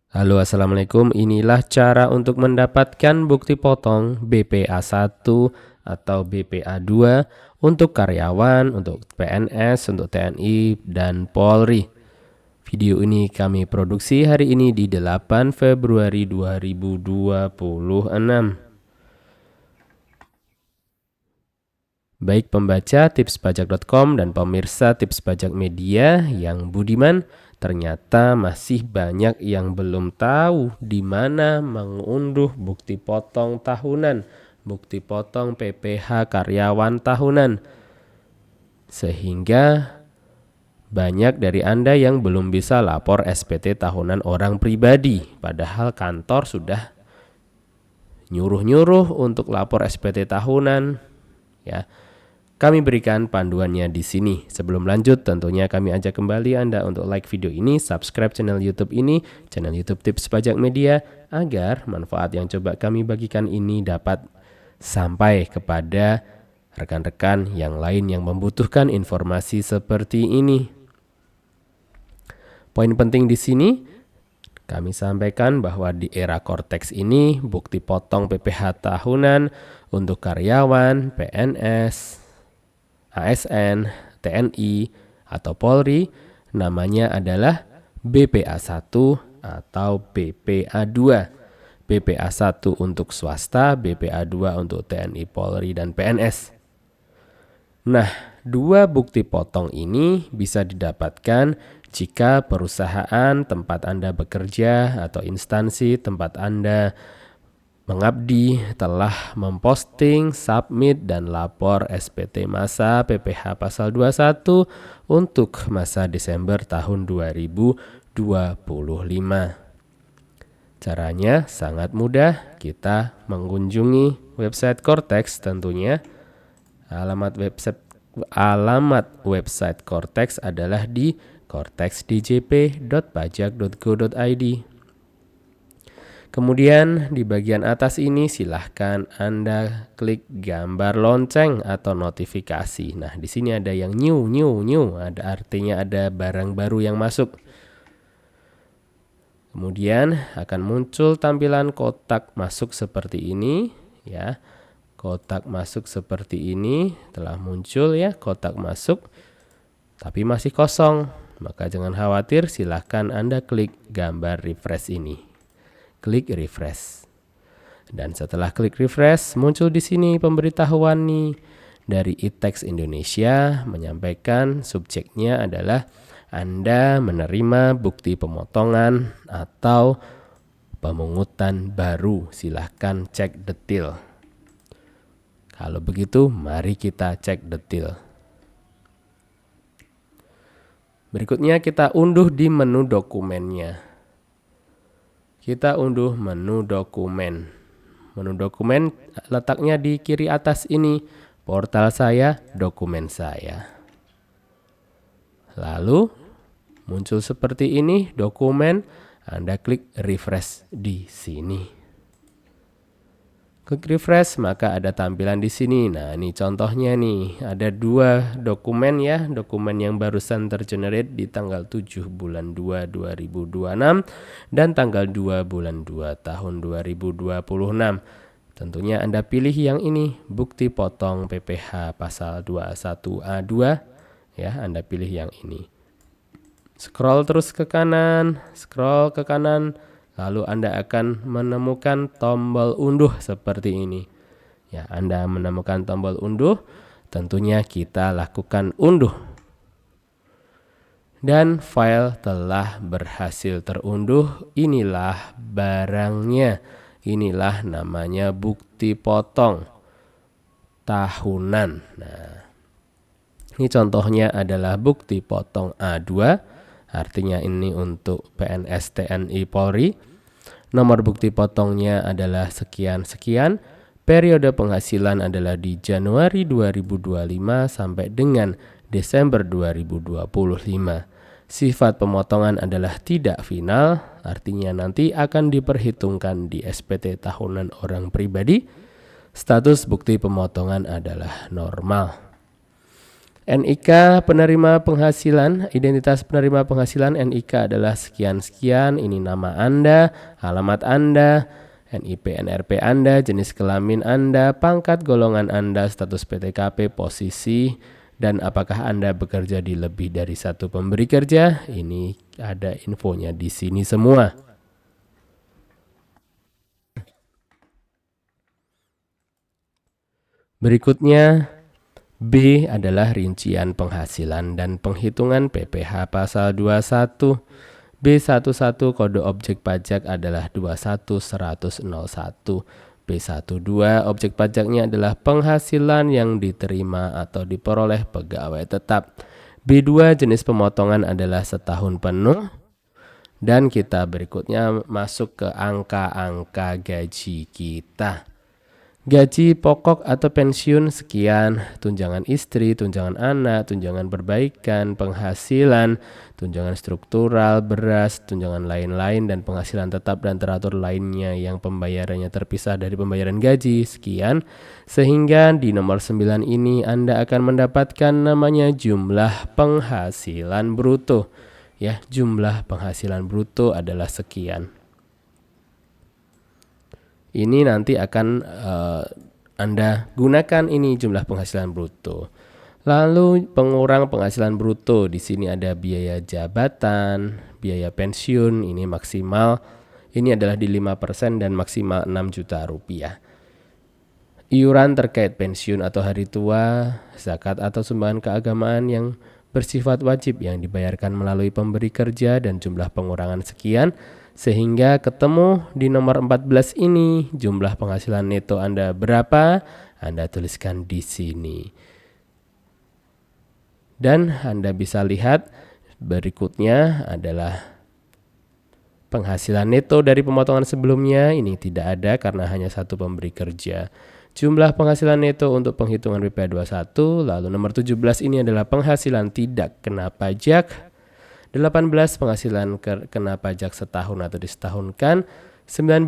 Halo, assalamualaikum. Inilah cara untuk mendapatkan bukti potong BPA1 atau BPA2 untuk karyawan, untuk PNS, untuk TNI, dan Polri. Video ini kami produksi hari ini di 8 Februari 2026. Baik pembaca tipspajak.com dan pemirsa Tips Pajak Media yang budiman, ternyata masih banyak yang belum tahu di mana mengunduh bukti potong tahunan, bukti potong PPh karyawan tahunan. Sehingga banyak dari Anda yang belum bisa lapor SPT tahunan orang pribadi, padahal kantor sudah nyuruh-nyuruh untuk lapor SPT tahunan, ya. Kami berikan panduannya di sini. Sebelum lanjut, tentunya kami ajak kembali Anda untuk like video ini, subscribe channel YouTube ini, channel YouTube Tips Pajak Media, agar manfaat yang coba kami bagikan ini dapat sampai kepada rekan-rekan yang lain yang membutuhkan informasi seperti ini. Poin penting di sini, kami sampaikan bahwa di era Cortex ini, bukti potong PPh tahunan untuk karyawan, PNS, ASN, TNI, atau Polri namanya adalah BPA1 atau BPA2. BPA1 untuk swasta, BPA2 untuk TNI, Polri, dan PNS. Nah, dua bukti potong ini bisa didapatkan jika perusahaan tempat Anda bekerja atau instansi tempat Anda mengabdi telah memposting, submit, dan lapor SPT masa PPh pasal 21 untuk masa Desember tahun 2025. Caranya sangat mudah, kita mengunjungi website Cortex tentunya. Alamat website Cortex adalah di cortexdjp.pajak.go.id. Kemudian di bagian atas ini silahkan Anda klik gambar lonceng atau notifikasi. Nah, di sini ada yang new, ada artinya ada barang baru yang masuk. Kemudian akan muncul tampilan kotak masuk seperti ini, ya. Kotak masuk seperti ini telah muncul, ya, kotak masuk tapi masih kosong. Maka jangan khawatir, silahkan Anda klik gambar refresh ini. Klik refresh. Dan setelah klik refresh, muncul di sini pemberitahuan nih dari e-tax Indonesia menyampaikan subjeknya adalah Anda menerima bukti pemotongan atau pemungutan baru. Silahkan cek detail. Kalau begitu, mari kita cek detail. Berikutnya kita unduh di menu dokumennya. Kita unduh menu dokumen. Menu dokumen letaknya di kiri atas ini. Portal saya, dokumen saya. Lalu muncul seperti ini dokumen. Anda klik refresh di sini. Klik refresh, maka ada tampilan di sini. Nah, ini contohnya nih. Ada dua dokumen, ya. Dokumen yang barusan tergenerate di tanggal 7 bulan 2 2026 dan tanggal 2 bulan 2 tahun 2026. Tentunya Anda pilih yang ini, bukti potong PPh pasal 21A2, ya. Anda pilih yang ini. Scroll terus ke kanan, lalu Anda akan menemukan tombol unduh seperti ini. Ya, Anda menemukan tombol unduh, tentunya kita lakukan unduh. Dan file telah berhasil terunduh. Inilah barangnya. Inilah namanya bukti potong tahunan. Nah, ini contohnya adalah bukti potong A2. Artinya ini untuk PNS, TNI, Polri. Nomor bukti potongnya adalah sekian-sekian. Periode penghasilan adalah di Januari 2025 sampai dengan Desember 2025. Sifat pemotongan adalah tidak final, artinya nanti akan diperhitungkan di SPT tahunan orang pribadi. Status bukti pemotongan adalah normal. NIK penerima penghasilan, identitas penerima penghasilan NIK adalah sekian-sekian, ini nama Anda, alamat Anda, NIP NRP Anda, jenis kelamin Anda, pangkat golongan Anda, status PTKP, posisi, dan apakah Anda bekerja di lebih dari satu pemberi kerja. Ini ada infonya di sini semua. Berikutnya, B adalah rincian penghasilan dan penghitungan PPh pasal 21. B11 kode objek pajak adalah 21101. B12 objek pajaknya adalah penghasilan yang diterima atau diperoleh pegawai tetap. B2 jenis pemotongan adalah setahun penuh. Dan kita berikutnya masuk ke angka-angka gaji kita. Gaji pokok atau pensiun sekian, tunjangan istri, tunjangan anak, tunjangan perbaikan, penghasilan, tunjangan struktural, beras, tunjangan lain-lain, dan penghasilan tetap dan teratur lainnya yang pembayarannya terpisah dari pembayaran gaji sekian. Sehingga di nomor 9 ini Anda akan mendapatkan namanya jumlah penghasilan bruto. Ya, jumlah penghasilan bruto adalah sekian. Ini nanti akan Anda gunakan ini jumlah penghasilan bruto. Lalu pengurang penghasilan bruto, di sini ada biaya jabatan, biaya pensiun, ini maksimal, ini adalah di 5% dan maksimal 6 juta rupiah. Iuran terkait pensiun atau hari tua, zakat atau sumbangan keagamaan yang bersifat wajib yang dibayarkan melalui pemberi kerja dan jumlah pengurangan sekian. Sehingga ketemu di nomor 14 ini jumlah penghasilan neto Anda berapa? Anda tuliskan di sini. Dan Anda bisa lihat berikutnya adalah penghasilan neto dari pemotongan sebelumnya. Ini tidak ada karena hanya satu pemberi kerja. Jumlah penghasilan neto untuk penghitungan PPh 21. Lalu nomor 17 ini adalah penghasilan tidak kena pajak. 18 penghasilan kena pajak setahun atau disetahunkan. 19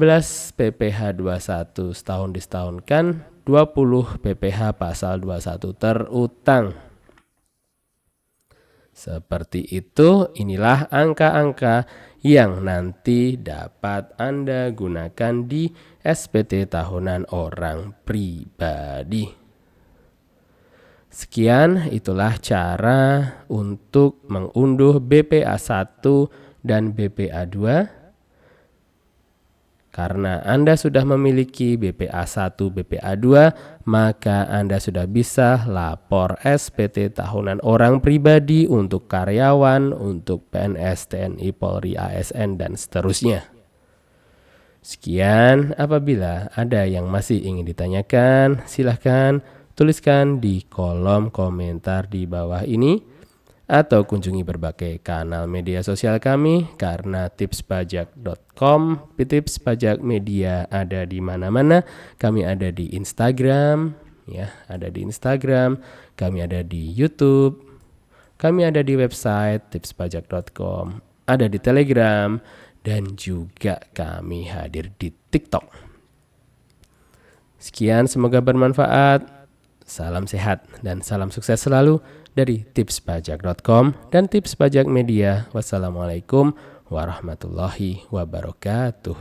PPh 21 setahun disetahunkan. 20 PPh pasal 21 terutang. Seperti itu, inilah angka-angka yang nanti dapat Anda gunakan di SPT tahunan orang pribadi. Sekian, itulah cara untuk mengunduh BPA 1 dan BPA 2. Karena Anda sudah memiliki BPA 1, BPA 2, maka Anda sudah bisa lapor SPT tahunan orang pribadi untuk karyawan, untuk PNS, TNI, Polri, ASN, dan seterusnya. Sekian, apabila ada yang masih ingin ditanyakan, silahkan tuliskan di kolom komentar di bawah ini atau kunjungi berbagai kanal media sosial kami karena tipspajak.com, tips pajak media ada di mana-mana. Kami ada di Instagram, ya, ada di Instagram, kami ada di YouTube, kami ada di website tipspajak.com, ada di Telegram, dan juga kami hadir di TikTok. Sekian, semoga bermanfaat. Salam sehat dan salam sukses selalu dari tipspajak.com dan Tips Pajak Media. Wassalamualaikum warahmatullahi wabarakatuh.